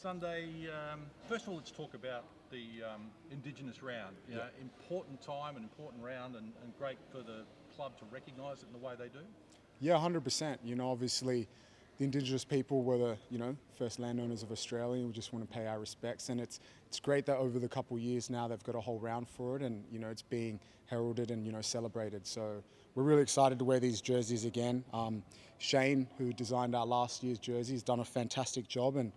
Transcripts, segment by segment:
Sunday. First of all, let's talk about the Indigenous Round. Important time and important round, and great for the club to recognise it in the way they do. Yeah, 100%. Obviously, the Indigenous people were the first landowners of Australia, and we just want to pay our respects. And it's great that over the couple of years now they've got a whole round for it, and it's being heralded and celebrated. So we're really excited to wear these jerseys again. Shane, who designed our last year's jersey, has done a fantastic job, and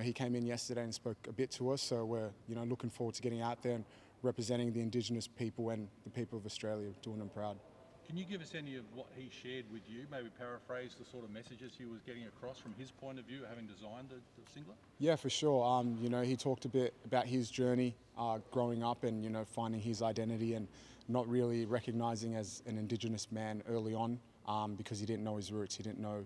he came in yesterday and spoke a bit to us. So we're looking forward to getting out there and representing the Indigenous people and the people of Australia, doing them proud. Can you give us any of what he shared with you? Maybe paraphrase the sort of messages he was getting across from his point of view, having designed the singlet? Yeah, for sure. He talked a bit about his journey growing up and, finding his identity and not really recognising as an Indigenous man early on because he didn't know his roots. He didn't know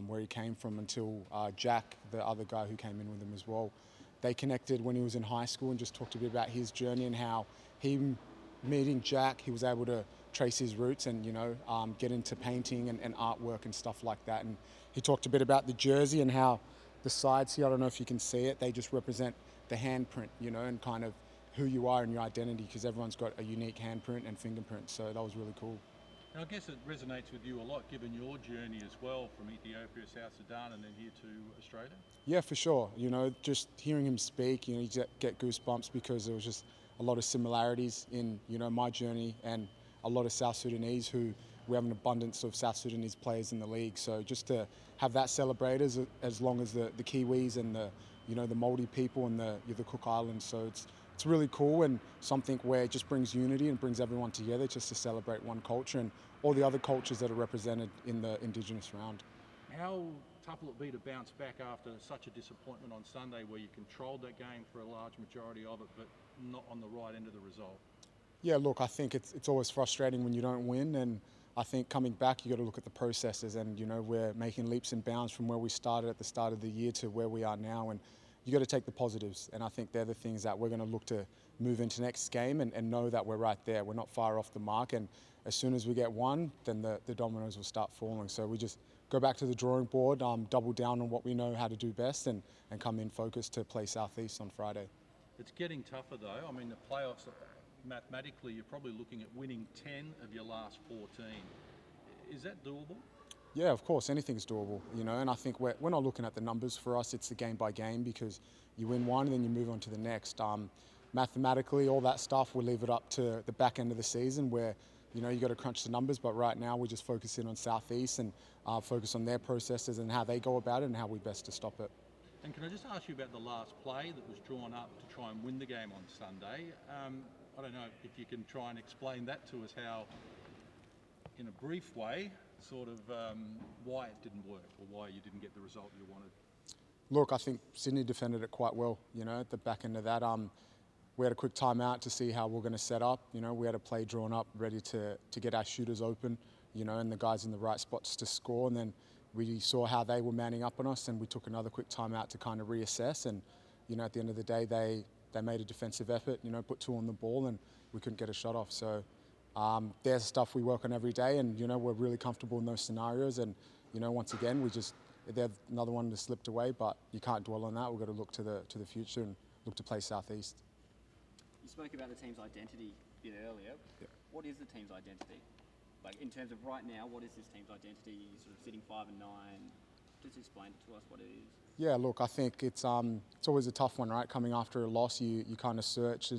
where he came from until Jack, the other guy who came in with him as well. They connected when he was in high school and just talked a bit about his journey and how meeting Jack, he was able to trace his roots and get into painting and artwork and stuff like that. And he talked a bit about the jersey and how the sides here, I don't know if you can see it, they just represent the handprint, and kind of who you are and your identity, because everyone's got a unique handprint and fingerprint. So that was really cool. And I guess it resonates with you a lot, given your journey as well from Ethiopia, South Sudan, and then here to Australia. Yeah, for sure. Just hearing him speak, you get goosebumps because there was just a lot of similarities in, my journey and a lot of South Sudanese who we have an abundance of South Sudanese players in the league. So just to have that celebrated as long as the Kiwis and the Māori people and the Cook Islands. So it's really cool and something where it just brings unity and brings everyone together just to celebrate one culture and all the other cultures that are represented in the Indigenous Round. How tough will it be to bounce back after such a disappointment on Sunday where you controlled that game for a large majority of it, but not on the right end of the result? Yeah, look, I think it's always frustrating when you don't win, and I think coming back you got to look at the processes, and we're making leaps and bounds from where we started at the start of the year to where we are now, and you got to take the positives, and I think they're the things that we're going to look to move into next game and know that we're right there. We're not far off the mark, and as soon as we get one, then the dominoes will start falling. So we just go back to the drawing board, double down on what we know how to do best, and come in focused to play South East on Friday. It's getting tougher though. I mean, the playoffs, mathematically, you're probably looking at winning 10 of your last 14. Is that doable? Yeah, of course, anything's doable, and I think we're not looking at the numbers for us. It's the game by game because you win one and then you move on to the next. Mathematically, all that stuff, we'll leave it up to the back end of the season where, you got to crunch the numbers, but right now we're just focusing on South East and focus on their processes and how they go about it and how we best to stop it. And can I just ask you about the last play that was drawn up to try and win the game on Sunday? I don't know if you can try and explain that to us, how, in a brief way, sort of why it didn't work or why you didn't get the result you wanted. Look, I think Sydney defended it quite well, at the back end of that. We had a quick timeout to see how we're going to set up. We had a play drawn up ready to get our shooters open, and the guys in the right spots to score. And then we saw how they were manning up on us, and we took another quick timeout to kind of reassess. And, at the end of the day, they made a defensive effort, put two on the ball, and we couldn't get a shot off. So there's stuff we work on every day, and, we're really comfortable in those scenarios. And, once again, there's another one that slipped away, but you can't dwell on that. We've got to look to the future and look to play South East. You spoke about the team's identity a bit earlier. Yeah. What is the team's identity? Like, in terms of right now, what is this team's identity? Sort of sitting 5 and 9. Just explain it to us what it is. Yeah, look, I think it's always a tough one, right? Coming after a loss, you kind of search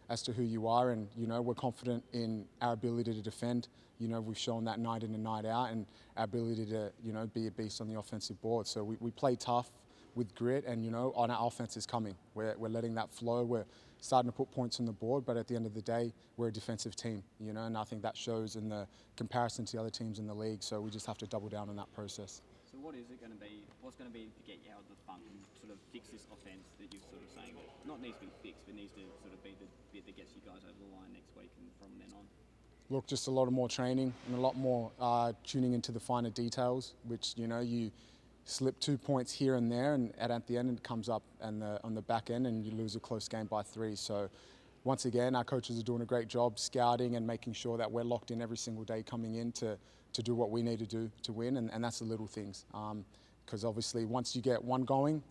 as to who you are, and we're confident in our ability to defend. We've shown that night in and night out, and our ability to be a beast on the offensive board. So we play tough with grit, and on our offense is coming. We're letting that flow. We're starting to put points on the board, but at the end of the day, we're a defensive team, and I think that shows in the comparison to the other teams in the league. So we just have to double down on that process. So what is it going to be? What's going to be to get you out of the funk and sort of fix this offense that you're sort of saying that not needs to be fixed, but needs to sort of be the bit that gets you guys over the line next week and from then on? Look, just a lot of more training and a lot more tuning into the finer details, which you slip 2 points here and there, and at the end it comes up and on the back end, and you lose a close game by 3. So once again, our coaches are doing a great job scouting and making sure that we're locked in every single day coming in to do what we need to do to win, and that's the little things. Because obviously once you get one going,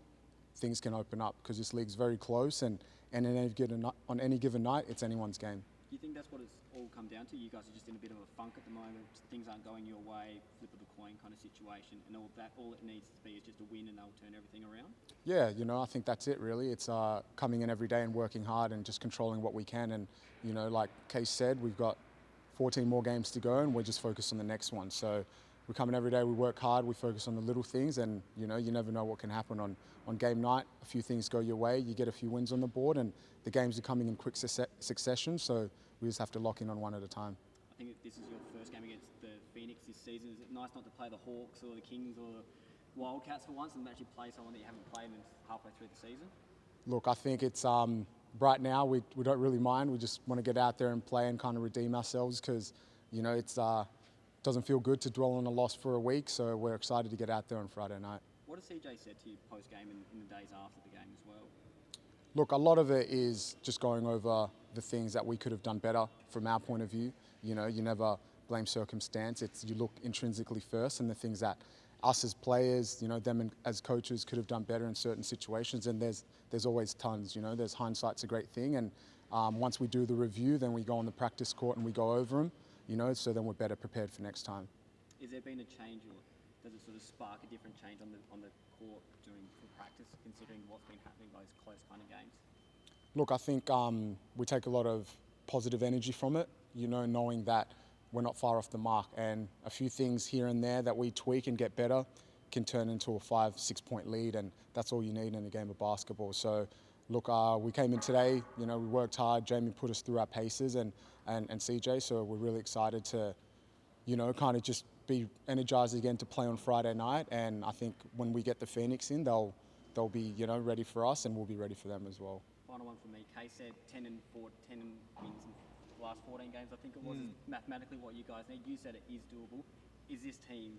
things can open up because this league's very close and on any given night, it's anyone's game. Do you think that's what it's all come down to? You guys are just in a bit of a funk at the moment. Things aren't going your way, flip of the coin kind of situation, and all it needs to be is just a win, and they'll turn everything around. Yeah, I think that's it really. It's coming in every day and working hard and just controlling what we can. And like Case said, we've got 14 more games to go, and we're just focused on the next one. So we come in every day, we work hard, we focus on the little things, and you never know what can happen on game night. A few things go your way, you get a few wins on the board, and the games are coming in quick succession. So we just have to lock in on one at a time. I think this is your first game against the Phoenix this season. Is it nice not to play the Hawks or the Kings or the Wildcats for once and actually play someone that you haven't played halfway through the season? Look, I think it's right now we don't really mind. We just want to get out there and play and kind of redeem ourselves because it's doesn't feel good to dwell on a loss for a week. So we're excited to get out there on Friday night. What has CJ said to you post game and in the days after the game as well? Look, a lot of it is just going over the things that we could have done better from our point of view. You never blame circumstance. You look intrinsically first, and the things that us as players, them as coaches could have done better in certain situations. And there's always tons. There's hindsight's a great thing. And once we do the review, then we go on the practice court and we go over them. So then we're better prepared for next time. Is there been a change, or does it sort of spark a different change on the court during practice, considering what's been happening those close kind of games? Look, I think we take a lot of positive energy from it, knowing that we're not far off the mark, and a few things here and there that we tweak and get better can turn into a 5-6 point lead, and that's all you need in a game of basketball. So look, we came in today, we worked hard, Jamie put us through our paces and CJ, so we're really excited to, kind of just be energized again to play on Friday night. And I think when we get the Phoenix in, they'll be, ready for us, and we'll be ready for them as well. Final one for me. Kay said 10 wins in the last 14 games, I think it was, is mathematically what you guys need. You said it is doable. Is this team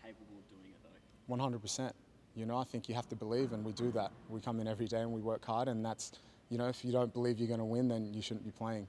capable of doing it though? 100%. I think you have to believe, and we do that. We come in every day and we work hard, and that's, if you don't believe you're going to win, then you shouldn't be playing.